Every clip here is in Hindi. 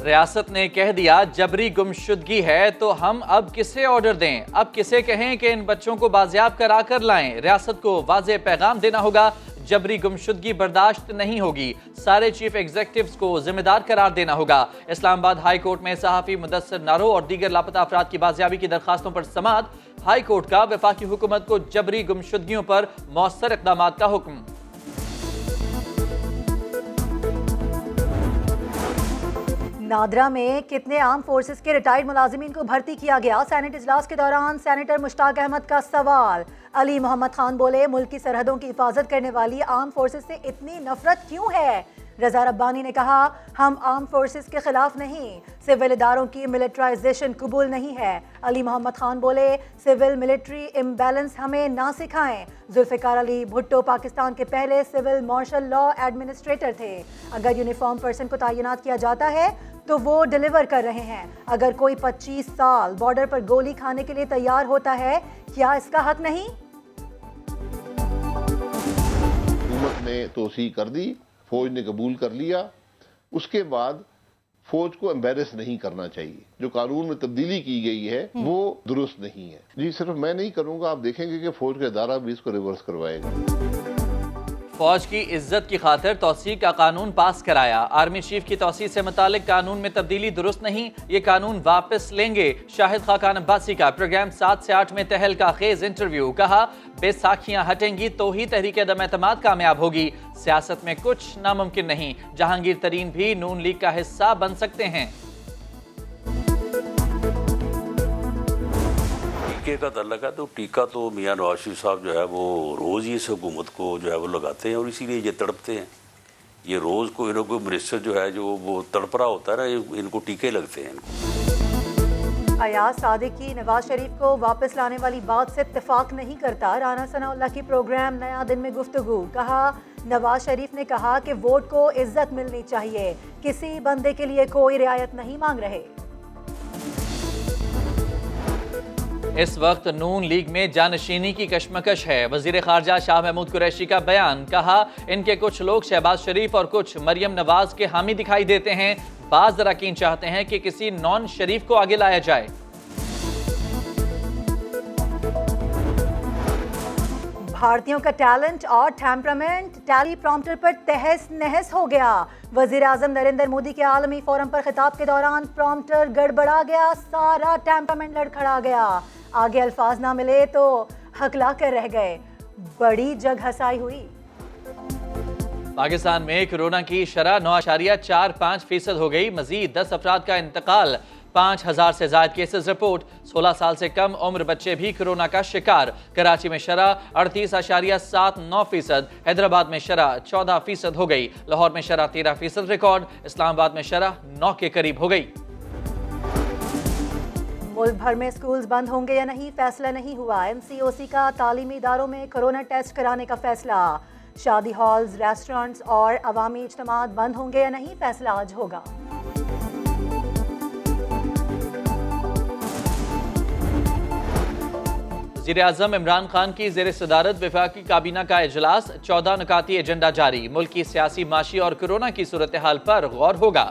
रियासत ने कह दिया जबरी गुमशुदगी है तो हम अब किसे ऑर्डर दें, अब किसे कहें कि इन बच्चों को बाजियाब करा कर लाएं। रियासत को वाज़ेह पैगाम देना होगा, जबरी गुमशुदगी बर्दाश्त नहीं होगी। सारे चीफ एग्जीक्यूटिव्स को जिम्मेदार करार देना होगा। इस्लामाबाद हाई कोर्ट में सहाफ़ी मुदस्सिर नारो और दीगर लापता अफराद की बाजियाबी की दरखास्तों पर समाअत। हाई कोर्ट का वफाकी हुकूमत को जबरी गुमशुदगियों पर मौसर इक़दाम का हुक्म। नादरा में कितने आर्म फोर्सेस के रिटायर्ड मुलाजिमीन को भर्ती किया गया? सेनेट इजलास के दौरान सेनेटर मुश्ताक अहमद का सवाल। अली मोहम्मद खान बोले, मुल्क की सरहदों की हिफाजत करने वाली आर्म फोर्सेस से इतनी नफरत क्यों है? रजा रब्बानी ने कहा, हम आर्म फोर्सेस के खिलाफ नहीं, सिविल इदारों की मिलिट्राइजेशन कबूल नहीं है। अली मोहम्मद खान बोले, सिविल मिलिट्री इम्बैलेंस हमें ना सिखाएं। जुल्फ़िकार अली भुट्टो पाकिस्तान के पहले सिविल मार्शल लॉ एडमिनिस्ट्रेटर थे। अगर यूनिफॉर्म पर्सन को तैनात किया जाता है तो वो डिलीवर कर रहे हैं। अगर कोई 25 साल बॉर्डर पर गोली खाने के लिए तैयार होता है, क्या इसका हक नहीं? हुकूमत ने तोसी कर दी, फौज ने कबूल कर लिया, उसके बाद फौज को एम्बेरस नहीं करना चाहिए। जो कानून में तब्दीली की गई है वो दुरुस्त नहीं है। जी सिर्फ मैं नहीं करूंगा, आप देखेंगे कि फौज का इदारा भी इसको रिवर्स करवाएगा। फौज की इज्जत की खातिर तौसीक का कानून पास कराया। आर्मी चीफ की तौसीक से मुतालिक कानून में तब्दीली दुरुस्त नहीं, ये कानून वापस लेंगे। शाहिद खाकान अब्बासी का प्रोग्राम 7 से 8 में तहलका खेज इंटरव्यू। कहा, बेसाखियां हटेंगी तो ही तहरीक अदम एतमाद कामयाब होगी। सियासत में कुछ नामुमकिन नहीं, जहांगीर तरीन भी नून लीग का हिस्सा बन सकते हैं। टीके का तल्लक है तो टीका तो मियां नवाज शरीफ साहब जो है वो रोज़ ही इस हुकूमत को जो है वो लगाते हैं और इसीलिए ये तड़पते हैं। ये रोज़ कोई ना कोई मिनिस्टर जो है जो वो तड़प रहा होता है ना, इनको टीके लगते हैं इनको। अयाज सादिकी नवाज शरीफ को वापस लाने वाली बात से इत्तेफाक नहीं करता। राना सनाउल्लाह की प्रोग्राम नया दिन में गुफ्तगू। कहा, नवाज शरीफ ने कहा कि वोट को इज्जत मिलनी चाहिए, किसी बंदे के लिए कोई रियायत नहीं मांग रहे। इस वक्त नून लीग में जानशीनी की कशमकश है। वजीर खारजा शाह महमूद कुरैशी का बयान। कहा, इनके कुछ लोग शहबाज शरीफ और कुछ मरियम नवाज के हामी दिखाई देते हैं। बाज़ अरकान चाहते हैं कि किसी नॉन शरीफ को आगे लाया जाए। भारतीयों का टैलेंट और टेम्परामेंट टैली प्रॉम्प्टर पर तहस नहस हो गया। वजीर आजम नरेंद्र मोदी के आलमी फोरम पर खिताब के दौरान प्रॉम्प्टर गड़बड़ा गया, सारा टेम्परामेंट लड़खड़ा गया। आगे अल्फाज ना मिले तो हकला कर रह गए। बड़ी जग हसाई हुई। पाकिस्तान में कोरोना की शरह 9.45% हो गई। मजीद 10 अफराद का इंतकाल। 5000 से ज्यादा केसेस रिपोर्ट। 16 साल से कम उम्र बच्चे भी कोरोना का शिकार। कराची में शरह 38.79%। हैदराबाद में शरह 14% हो गई। लाहौर में शरह 13% रिकॉर्ड। इस्लामाबाद में शरह 9 के करीब हो गई। मुल्क भर में स्कूल्स बंद होंगे या नहीं, फैसला नहीं हुआ। MCOC का तालीमी इदारों में कोरोना टेस्ट कराने का फैसला। शादी हॉल्स, रेस्टोरेंट्स और अवामी इज्तिमात बंद होंगे या नहीं, फैसला आज होगा। वज़ीर आज़म इमरान खान की ज़ेर सदारत वफाकी काबीना का इजलास। 14 नुकाती एजेंडा जारी। मुल्क की सियासी, माशी और कोरोना की सूरत हाल पर गौर होगा।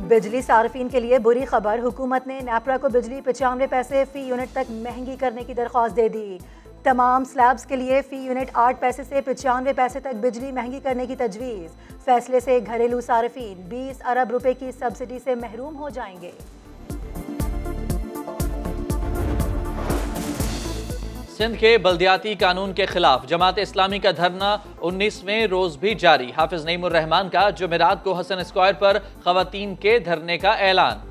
बिजली सार्फिन के लिए बुरी खबर। हुकूमत ने नेपरा को बिजली 95 पैसे फी यूनिट तक महंगी करने की दरख्वास्त दे दी। तमाम स्लैब्स के लिए फी यूनिट 8 पैसे से 95 पैसे तक बिजली महंगी करने की तजवीज़। फैसले से घरेलू सार्फिन 20 अरब रुपए की सब्सिडी से महरूम हो जाएंगे। सिंध के बल्दियाती कानून के खिलाफ जमात इस्लामी का धरना 19वें रोज भी जारी। हाफिज नईमुर रहमान का जुमेरात को हसन स्क्वायर पर खवातीन के धरने का ऐलान।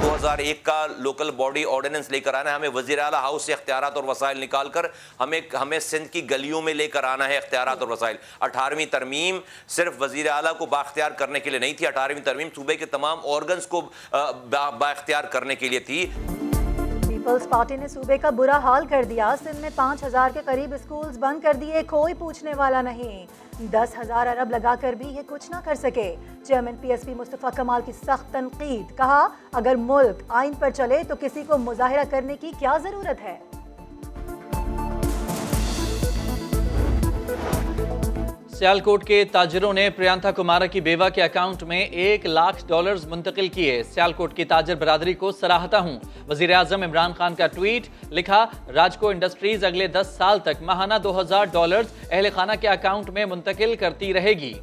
2001 का लोकल बॉडी ऑर्डिनेंस लेकर आना है। हमें वज़ीर आला हाउस से इख्तियारात और वसाइल निकाल कर हमें सिंध की गलियों में लेकर आना है इख्तियारात और वसाइल। 18वीं तरमीम सिर्फ वज़ीर आला को बाख्तियार करने के लिए नहीं थी, 18वीं तरमीम सूबे के तमाम ऑर्गन्स को बाख्तियार करने के लिए थी। पीपल्स पार्टी ने सूबे का बुरा हाल कर दिया। सिंध में 5000 के करीब स्कूल्स बंद कर दिए, कोई पूछने वाला नहीं। 10,000 अरब लगाकर भी ये कुछ ना कर सके। चेयरमैन PSP मुस्तफ़ा कमाल की सख्त तनकीद। कहा, अगर मुल्क आइन पर चले तो किसी को मुजाहिरा करने की क्या जरूरत है। सियालकोट के ताजिरों ने प्रियंका कुमारा की बेवा के अकाउंट में $1 लाख मुंतकिल किए। सियालकोट की ताजर बरादरी को सराहता हूं। वजीर आजम इमरान खान का ट्वीट, लिखा राजको इंडस्ट्रीज अगले 10 साल तक माहाना $2000 अहले खाना के अकाउंट में मुंतकिल करती रहेगी।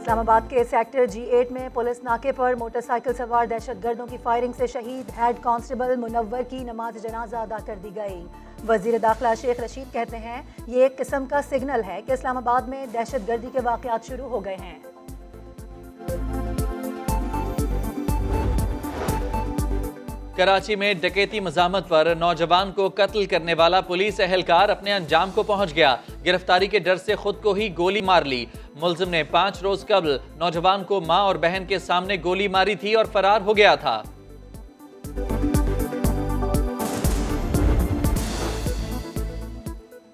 इस्लामाबाद के सेक्टर G8 में पुलिस नाके पर मोटरसाइकिल सवार दहशतगर्दों की फायरिंग से शहीद हेड कांस्टेबल मुनव्वर की नमाज जनाजा अदा कर दी गई। वजीर दाखिला शेख रशीद कहते हैं ये एक किस्म का सिग्नल है कि इस्लामाबाद में दहशतगर्दी के वाकयात शुरू हो गए हैं। कराची में डकैती मजामत पर नौजवान को कत्ल करने वाला पुलिस एहलकार अपने अंजाम को पहुंच गया। गिरफ्तारी के डर से खुद को ही गोली मार ली। मुलजिम ने 5 रोज कबल नौजवान को मां और बहन के सामने गोली मारी थी और फरार हो गया था।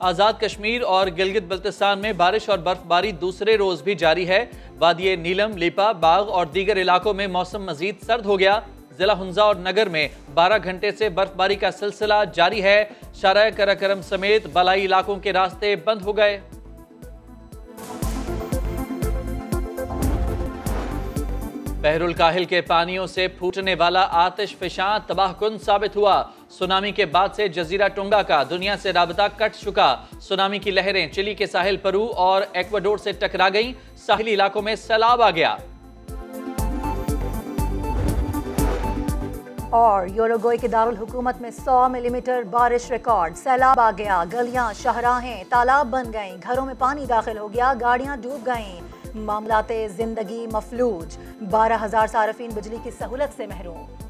आजाद कश्मीर और गिलगित बल्तिस्तान में बारिश और बर्फबारी दूसरे रोज भी जारी है। वादिये नीलम, लिपा, बाग और दीगर इलाकों में मौसम मजीद सर्द हो गया। जिला हुंजा और नगर में 12 घंटे से बर्फबारी का सिलसिला जारी है। शारा कराकरम समेत बलाई इलाकों के रास्ते बंद हो गए। बहरुल काहिल के पानियों से फूटने वाला आतिश फिशां तबाहकुन साबित हुआ। सुनामी के बाद से जजीरा टोंगा का दुनिया से राबता कट चुका। सुनामी की लहरें चिली के साहिल पेरू और एक्वाडोर से टकरा गईं। साहिली इलाकों में सैलाब आ गया। और यूरुग्वे के दारुल हुकूमत में 100 मिलीमीटर बारिश रिकॉर्ड। सैलाब आ गया। गलियां, शाहराहें तालाब बन गईं। घरों में पानी दाखिल हो गया। गाड़ियां डूब गईं। मामलाते जिंदगी मफलूज। 12,000 सार्फिन बिजली की सहूलत से महरूम।